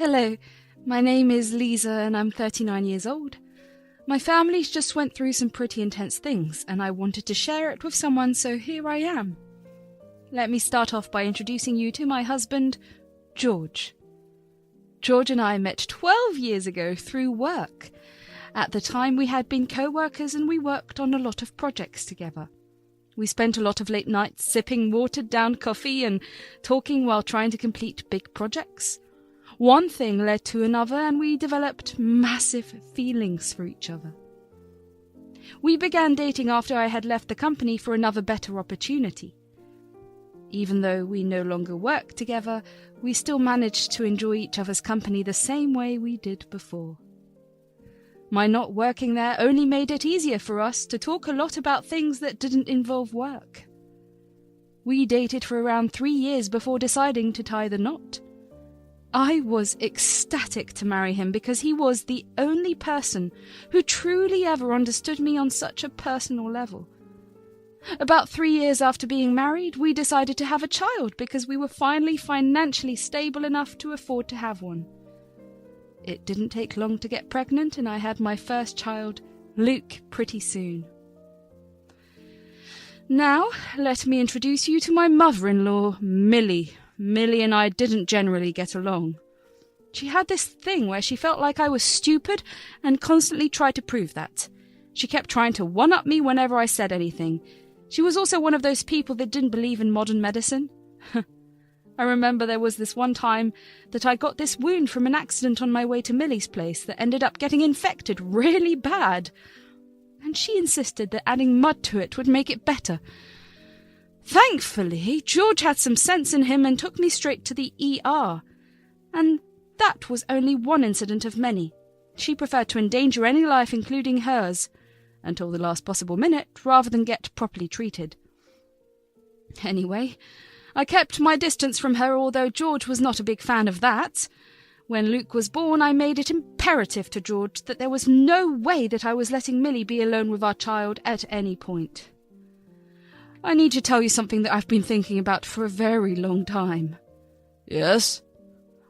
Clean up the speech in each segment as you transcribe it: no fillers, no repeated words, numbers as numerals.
Hello, my name is Lisa and I'm 39 years old. My family's just went through some pretty intense things and I wanted to share it with someone, so here I am. Let me start off by introducing you to my husband, George. George and I met 12 years ago through work. At the time we had been co-workers and we worked on a lot of projects together. We spent a lot of late nights sipping watered-down coffee and talking while trying to complete big projects. One thing led to another and we developed massive feelings for each other. We began dating after I had left the company for another better opportunity. Even though we no longer worked together, we still managed to enjoy each other's company the same way we did before. My not working there only made it easier for us to talk a lot about things that didn't involve work. We dated for around 3 years before deciding to tie the knot. I was ecstatic to marry him because he was the only person who truly ever understood me on such a personal level. About 3 years after being married, we decided to have a child because we were finally financially stable enough to afford to have one. It didn't take long to get pregnant and I had my first child, Luke, pretty soon. Now, let me introduce you to my mother-in-law, Millie. Millie and I didn't generally get along. She had this thing where she felt like I was stupid and constantly tried to prove that. She kept trying to one-up me whenever I said anything. She was also one of those people that didn't believe in modern medicine. I remember there was this one time that I got this wound from an accident on my way to Millie's place that ended up getting infected really bad. And she insisted that adding mud to it would make it better. Thankfully, George had some sense in him and took me straight to the ER. And that was only one incident of many. She preferred to endanger any life, including hers, until the last possible minute, rather than get properly treated. Anyway, I kept my distance from her, although George was not a big fan of that. When Luke was born, I made it imperative to George that there was no way that I was letting Millie be alone with our child at any point. I need to tell you something that I've been thinking about for a very long time. Yes?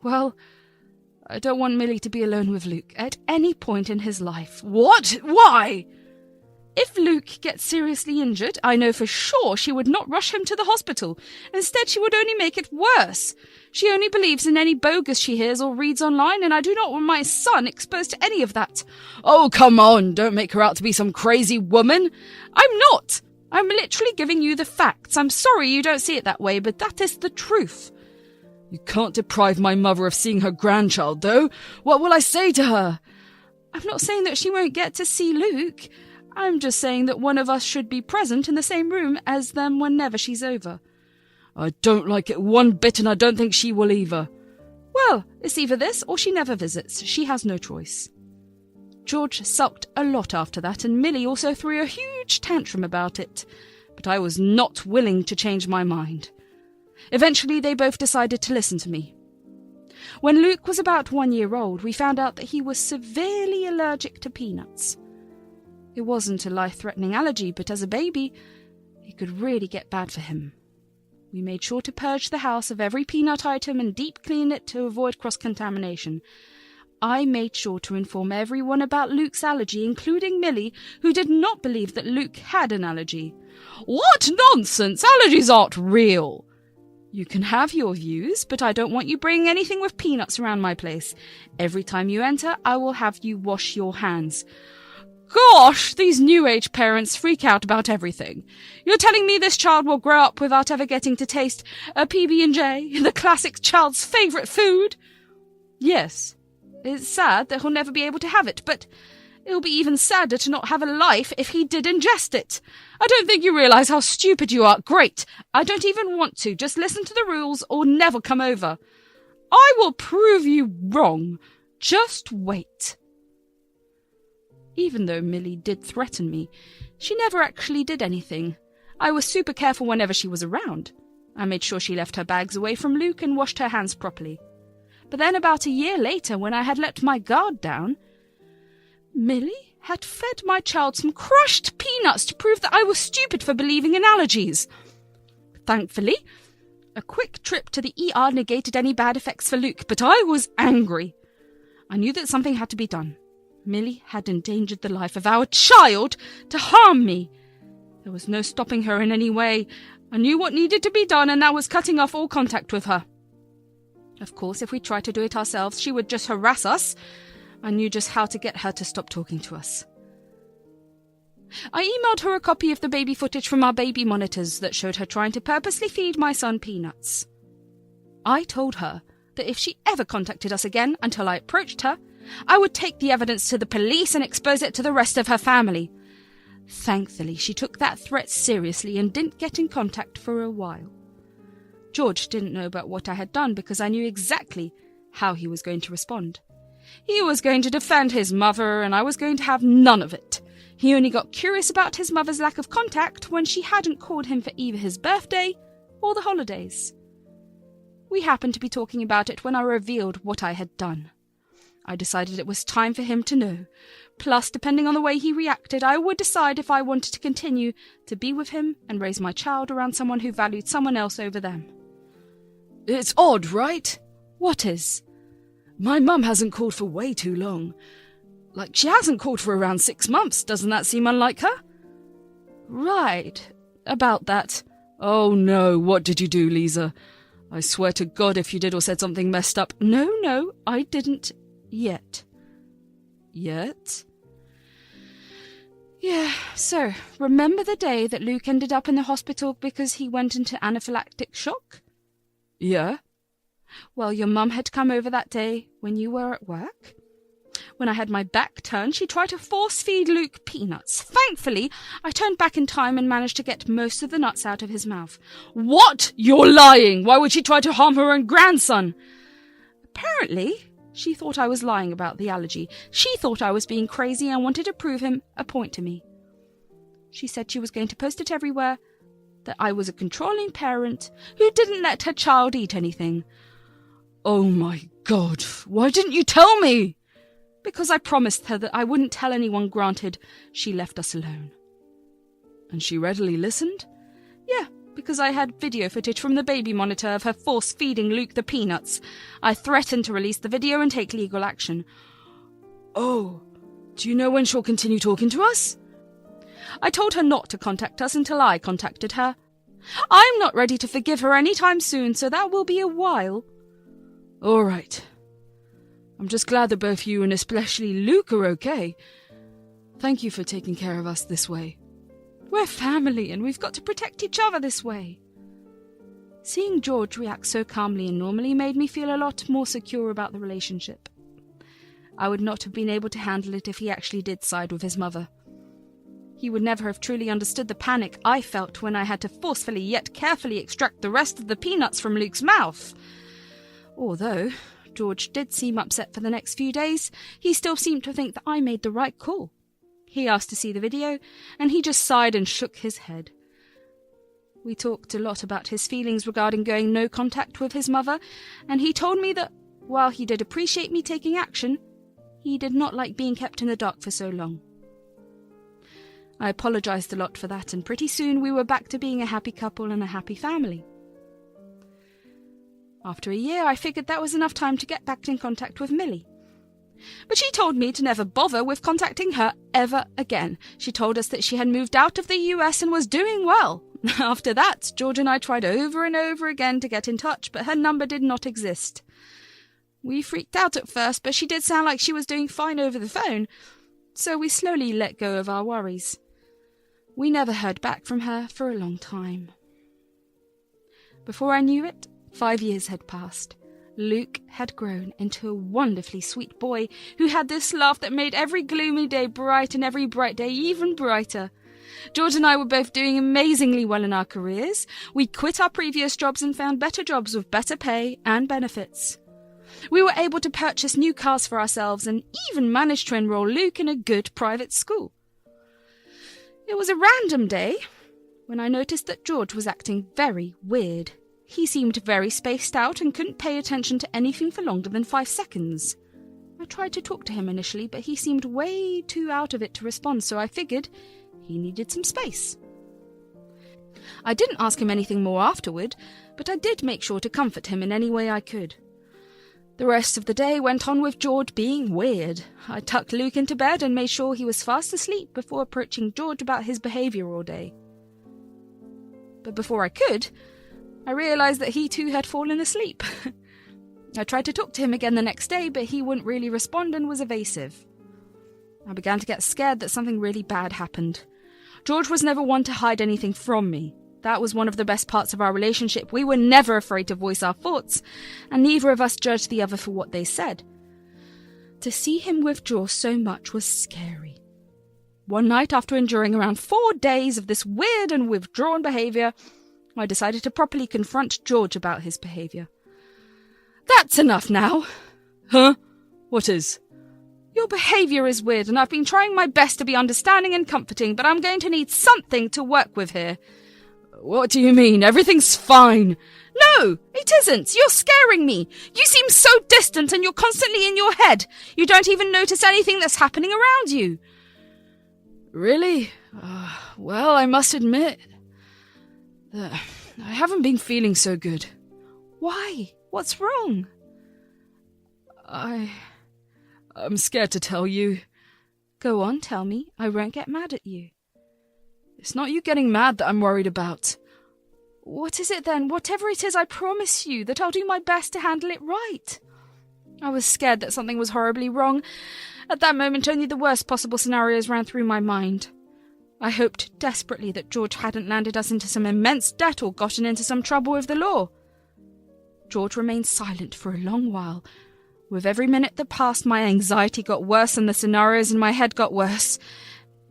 Well, I don't want Millie to be alone with Luke at any point in his life. What? Why? If Luke gets seriously injured, I know for sure she would not rush him to the hospital. Instead, she would only make it worse. She only believes in any bogus she hears or reads online, and I do not want my son exposed to any of that. Oh, come on, don't make her out to be some crazy woman. I'm not. I'm literally giving you the facts. I'm sorry you don't see it that way, but that is the truth. You can't deprive my mother of seeing her grandchild, though. What will I say to her? I'm not saying that she won't get to see Luke. I'm just saying that one of us should be present in the same room as them whenever she's over. I don't like it one bit, and I don't think she will either. Well, it's either this or she never visits. She has no choice. George sulked a lot after that, and Millie also threw a huge tantrum about it. But I was not willing to change my mind. Eventually, they both decided to listen to me. When Luke was about 1 year old, we found out that he was severely allergic to peanuts. It wasn't a life-threatening allergy, but as a baby, it could really get bad for him. We made sure to purge the house of every peanut item and deep clean it to avoid cross-contamination. I made sure to inform everyone about Luke's allergy, including Millie, who did not believe that Luke had an allergy. What nonsense! Allergies aren't real! You can have your views, but I don't want you bringing anything with peanuts around my place. Every time you enter, I will have you wash your hands. Gosh, these new age parents freak out about everything. You're telling me this child will grow up without ever getting to taste a PB&J, the classic child's favourite food? Yes. It's sad that he'll never be able to have it, but it'll be even sadder to not have a life if he did ingest it. I don't think you realise how stupid you are. Great. I don't even want to. Just listen to the rules or never come over. I will prove you wrong. Just wait. Even though Millie did threaten me, she never actually did anything. I was super careful whenever she was around. I made sure she left her bags away from Luke and washed her hands properly. But then about a year later, when I had let my guard down, Millie had fed my child some crushed peanuts to prove that I was stupid for believing in allergies. Thankfully, A quick trip to the ER negated any bad effects for Luke, but I was angry. I knew that something had to be done. Millie had endangered the life of our child to harm me. There was no stopping her in any way. I knew what needed to be done, and that was cutting off all contact with her. Of course, if we tried to do it ourselves, she would just harass us. I knew just how to get her to stop talking to us. I emailed her a copy of the baby footage from our baby monitors that showed her trying to purposely feed my son peanuts. I told her that if she ever contacted us again until I approached her, I would take the evidence to the police and expose it to the rest of her family. Thankfully, she took that threat seriously and didn't get in contact for a while. George didn't know about what I had done because I knew exactly how he was going to respond. He was going to defend his mother, and I was going to have none of it. He only got curious about his mother's lack of contact when she hadn't called him for either his birthday or the holidays. We happened to be talking about it when I revealed what I had done. I decided it was time for him to know. Plus, depending on the way he reacted, I would decide if I wanted to continue to be with him and raise my child around someone who valued someone else over them. It's odd, right? What is? My mum hasn't called for way too long. Like, she hasn't called for around 6 months. Doesn't that seem unlike her? Right. About that. Oh no, what did you do, Lisa? I swear to God if you did or said something messed up. No, I didn't yet. Yet? Yeah, so, remember the day that Luke ended up in the hospital because he went into anaphylactic shock? Yeah? Well, your mum had come over that day when you were at work. When I had my back turned, she tried to force-feed Luke peanuts. Thankfully, I turned back in time and managed to get most of the nuts out of his mouth. What? You're lying! Why would she try to harm her own grandson? Apparently, she thought I was lying about the allergy. She thought I was being crazy and wanted to prove him a point to me. She said she was going to post it everywhere, that I was a controlling parent who didn't let her child eat anything. Oh my God, why didn't you tell me? Because I promised her that I wouldn't tell anyone, granted she left us alone. And she readily listened? Yeah, because I had video footage from the baby monitor of her force-feeding Luke the peanuts. I threatened to release the video and take legal action. Oh, do you know when she'll continue talking to us? I told her not to contact us until I contacted her. I'm not ready to forgive her anytime soon, so that will be a while. All right. I'm just glad that both you and especially Luke are okay. Thank you for taking care of us this way. We're family, and we've got to protect each other this way. Seeing George react so calmly and normally made me feel a lot more secure about the relationship. I would not have been able to handle it if he actually did side with his mother. He would never have truly understood the panic I felt when I had to forcefully yet carefully extract the rest of the peanuts from Luke's mouth. Although George did seem upset for the next few days, he still seemed to think that I made the right call. He asked to see the video, and he just sighed and shook his head. We talked a lot about his feelings regarding going no contact with his mother, and he told me that, while he did appreciate me taking action, he did not like being kept in the dark for so long. I apologized a lot for that, and pretty soon we were back to being a happy couple and a happy family. After a year, I figured that was enough time to get back in contact with Millie. But she told me to never bother with contacting her ever again. She told us that she had moved out of the US and was doing well. After that, George and I tried over and over again to get in touch, but her number did not exist. We freaked out at first, but she did sound like she was doing fine over the phone, so we slowly let go of our worries. We never heard back from her for a long time. Before I knew it, 5 years had passed. Luke had grown into a wonderfully sweet boy who had this laugh that made every gloomy day bright and every bright day even brighter. George and I were both doing amazingly well in our careers. We quit our previous jobs and found better jobs with better pay and benefits. We were able to purchase new cars for ourselves and even managed to enroll Luke in a good private school. It was a random day when I noticed that George was acting very weird. He seemed very spaced out and couldn't pay attention to anything for longer than 5 seconds. I tried to talk to him initially, but he seemed way too out of it to respond, so I figured he needed some space. I didn't ask him anything more afterward, but I did make sure to comfort him in any way I could. The rest of the day went on with George being weird. I tucked Luke into bed and made sure he was fast asleep before approaching George about his behaviour all day. But before I could, I realised that he too had fallen asleep. I tried to talk to him again the next day, but he wouldn't really respond and was evasive. I began to get scared that something really bad happened. George was never one to hide anything from me. That was one of the best parts of our relationship. We were never afraid to voice our thoughts, and neither of us judged the other for what they said. To see him withdraw so much was scary. One night, after enduring around 4 days of this weird and withdrawn behaviour, I decided to properly confront George about his behaviour. "That's enough now." Huh? What is? "Your behaviour is weird, and I've been trying my best to be understanding and comforting, but I'm going to need something to work with here." What do you mean? Everything's fine. "No, it isn't. You're scaring me. You seem so distant and you're constantly in your head. You don't even notice anything that's happening around you." Really? Well, I must admit that I haven't been feeling so good. "Why? What's wrong?" I'm scared to tell you. "Go on, tell me. I won't get mad at you." It's not you getting mad that I'm worried about. "What is it then? Whatever it is, I promise you that I'll do my best to handle it right." I was scared that something was horribly wrong. At that moment, only the worst possible scenarios ran through my mind. I hoped desperately that George hadn't landed us into some immense debt or gotten into some trouble with the law. George remained silent for a long while. With every minute that passed, my anxiety got worse and the scenarios in my head got worse.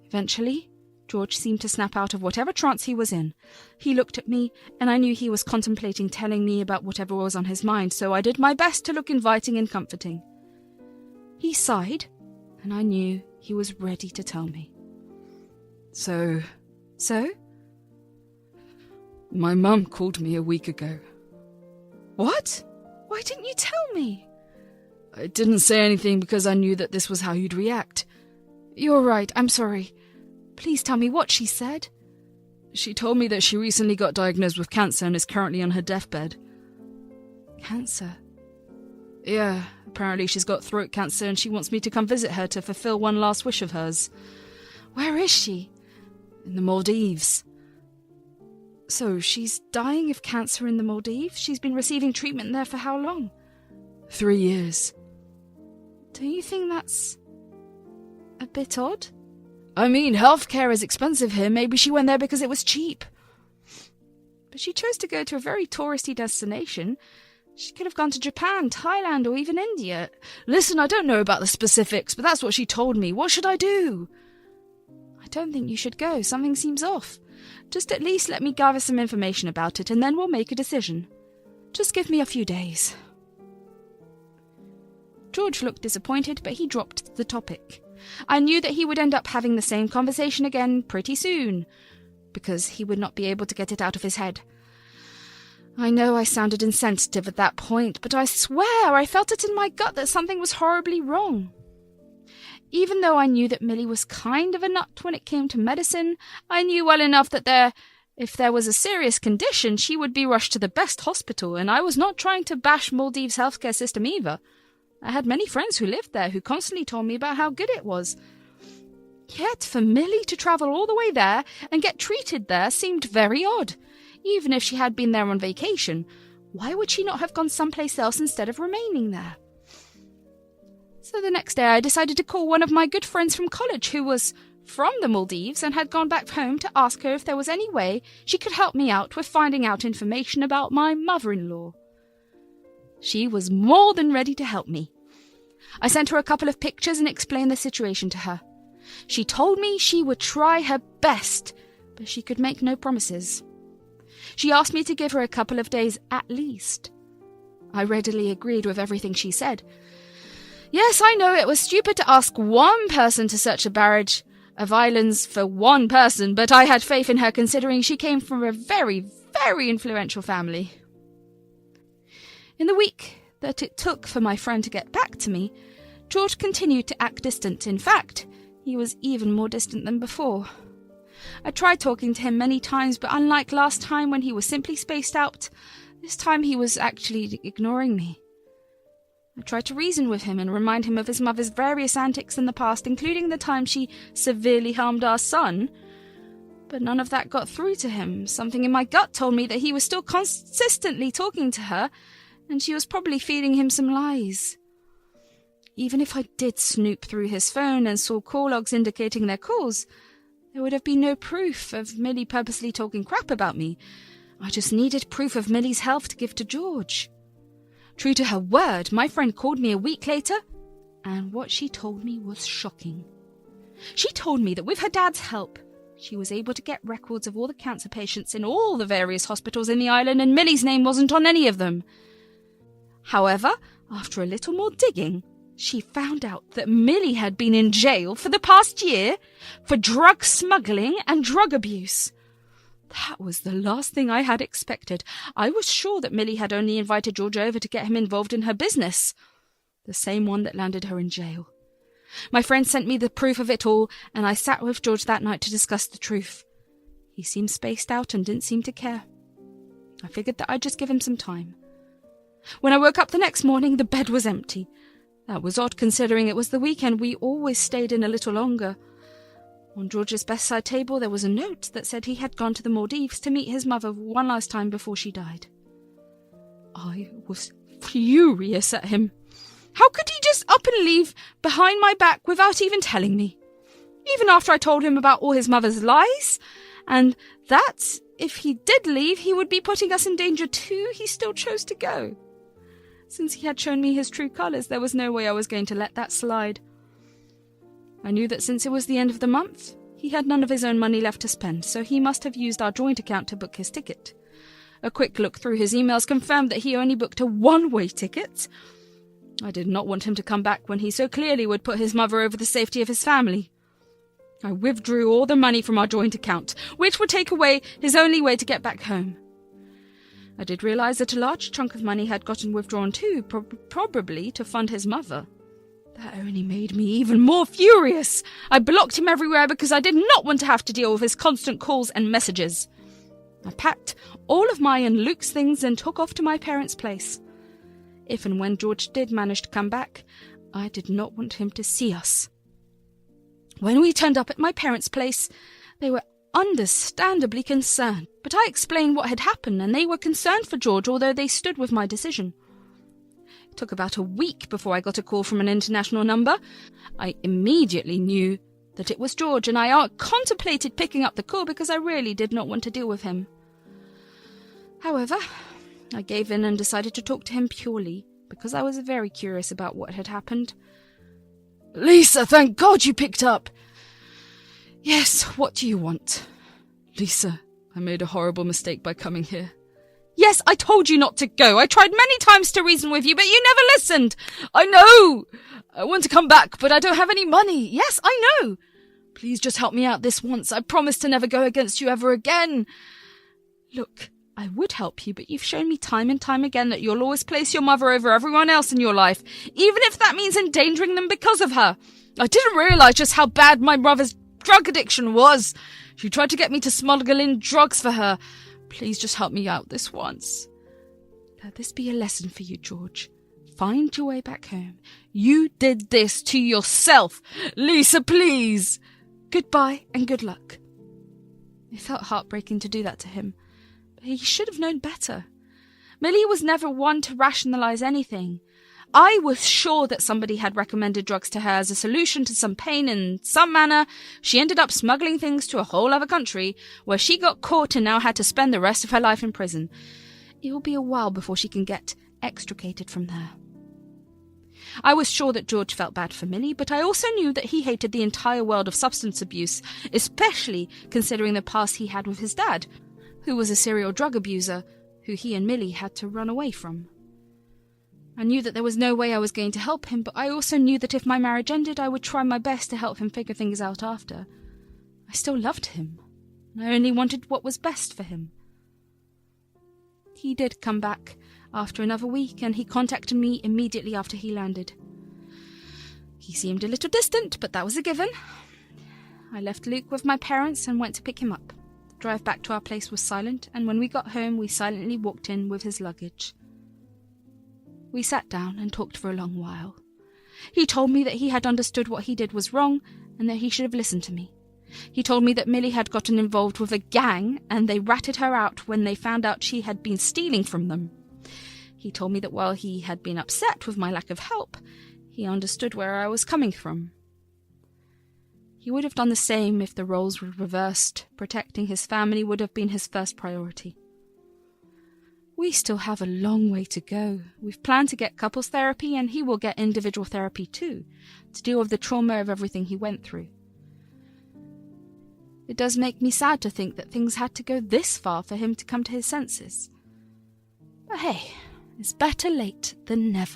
Eventually, George seemed to snap out of whatever trance he was in. He looked at me, and I knew he was contemplating telling me about whatever was on his mind, so I did my best to look inviting and comforting. He sighed, and I knew he was ready to tell me. So? "So?" My mum called me a week ago. "What? Why didn't you tell me?" I didn't say anything because I knew that this was how you'd react. "You're right, I'm sorry. Please tell me what she said." She told me that she recently got diagnosed with cancer and is currently on her deathbed. "Cancer?" Yeah, apparently she's got throat cancer and she wants me to come visit her to fulfill one last wish of hers. "Where is she?" In the Maldives. "So she's dying of cancer in the Maldives? She's been receiving treatment there for how long?" 3 years. "Don't you think that's a bit odd?" I mean, healthcare is expensive here. Maybe she went there because it was cheap. "But she chose to go to a very touristy destination. She could have gone to Japan, Thailand, or even India." Listen, I don't know about the specifics, but that's what she told me. What should I do? "I don't think you should go. Something seems off. Just at least let me gather some information about it, and then we'll make a decision. Just give me a few days." George looked disappointed, but he dropped the topic. I knew that he would end up having the same conversation again pretty soon, because he would not be able to get it out of his head. I know I sounded insensitive at that point, but I swear I felt it in my gut that something was horribly wrong. Even though I knew that Millie was kind of a nut when it came to medicine, I knew well enough that if there was a serious condition, she would be rushed to the best hospital, and I was not trying to bash Maldives' healthcare system either. I had many friends who lived there who constantly told me about how good it was. Yet for Millie to travel all the way there and get treated there seemed very odd. Even if she had been there on vacation, why would she not have gone someplace else instead of remaining there? So the next day I decided to call one of my good friends from college who was from the Maldives and had gone back home to ask her if there was any way she could help me out with finding out information about my mother-in-law. She was more than ready to help me. I sent her a couple of pictures and explained the situation to her. She told me she would try her best, but she could make no promises. She asked me to give her a couple of days at least. I readily agreed with everything she said. Yes, I know it was stupid to ask one person to search a barrage of islands for one person, but I had faith in her considering she came from a very, very influential family. In the week that it took for my friend to get back to me, George continued to act distant. In fact, he was even more distant than before. I tried talking to him many times, but unlike last time when he was simply spaced out, this time he was actually ignoring me. I tried to reason with him and remind him of his mother's various antics in the past, including the time she severely harmed our son, but none of that got through to him. Something in my gut told me that he was still consistently talking to her, and she was probably feeding him some lies. Even if I did snoop through his phone and saw call logs indicating their calls, there would have been no proof of Millie purposely talking crap about me. I just needed proof of Millie's health to give to George. True to her word, my friend called me a week later, and what she told me was shocking. She told me that with her dad's help, she was able to get records of all the cancer patients in all the various hospitals in the island, and Millie's name wasn't on any of them. However, after a little more digging, she found out that Millie had been in jail for the past year for drug smuggling and drug abuse. That was the last thing I had expected. I was sure that Millie had only invited George over to get him involved in her business, the same one that landed her in jail. My friend sent me the proof of it all, and I sat with George that night to discuss the truth. He seemed spaced out and didn't seem to care. I figured that I'd just give him some time. When I woke up the next morning, the bed was empty. That was odd, considering it was the weekend. We always stayed in a little longer. On George's bedside table there was a note that said he had gone to the Maldives to meet his mother one last time before she died. I was furious at him. How could he just up and leave behind my back without even telling me? Even after I told him about all his mother's lies, and that, if he did leave, he would be putting us in danger too, he still chose to go. Since he had shown me his true colours, there was no way I was going to let that slide. I knew that since it was the end of the month, he had none of his own money left to spend, so he must have used our joint account to book his ticket. A quick look through his emails confirmed that he only booked a one-way ticket. I did not want him to come back when he so clearly would put his mother over the safety of his family. I withdrew all the money from our joint account, which would take away his only way to get back home. I did realise that a large chunk of money had gotten withdrawn too, probably to fund his mother. That only made me even more furious. I blocked him everywhere because I did not want to have to deal with his constant calls and messages. I packed all of my and Luke's things and took off to my parents' place. If and when George did manage to come back, I did not want him to see us. When we turned up at my parents' place, they were understandably concerned, but I explained what had happened, and they were concerned for George, although they stood with my decision. It took about a week before I got a call from an international number. I immediately knew that it was George, and I contemplated picking up the call because I really did not want to deal with him. However, I gave in and decided to talk to him purely because I was very curious about what had happened. Lisa, thank God you picked up. Yes, what do you want? Lisa, I made a horrible mistake by coming here. Yes, I told you not to go. I tried many times to reason with you, but you never listened. I know. I want to come back, but I don't have any money. Yes, I know. Please just help me out this once. I promise to never go against you ever again. Look, I would help you, but you've shown me time and time again that you'll always place your mother over everyone else in your life, even if that means endangering them because of her. I didn't realise just how bad my mother's drug addiction was. She tried to get me to smuggle in drugs for her. Please just help me out this once. Let this be a lesson for you, George. Find your way back home. You did this to yourself. Lisa, please. Goodbye and good luck. It felt heartbreaking to do that to him, but he should have known better. Millie was never one to rationalise anything. I was sure that somebody had recommended drugs to her as a solution to some pain in some manner. She ended up smuggling things to a whole other country, where she got caught and now had to spend the rest of her life in prison. It will be a while before she can get extricated from there. I was sure that George felt bad for Millie, but I also knew that he hated the entire world of substance abuse, especially considering the past he had with his dad, who was a serial drug abuser, who he and Millie had to run away from. I knew that there was no way I was going to help him, but I also knew that if my marriage ended, I would try my best to help him figure things out after. I still loved him, and I only wanted what was best for him. He did come back after another week, and he contacted me immediately after he landed. He seemed a little distant, but that was a given. I left Luke with my parents and went to pick him up. The drive back to our place was silent, and when we got home we silently walked in with his luggage. We sat down and talked for a long while. He told me that he had understood what he did was wrong and that he should have listened to me. He told me that Millie had gotten involved with a gang and they ratted her out when they found out she had been stealing from them. He told me that while he had been upset with my lack of help, he understood where I was coming from. He would have done the same if the roles were reversed. Protecting his family would have been his first priority. We still have a long way to go. We've planned to get couples therapy, and he will get individual therapy too, to deal with the trauma of everything he went through. It does make me sad to think that things had to go this far for him to come to his senses. But hey, it's better late than never.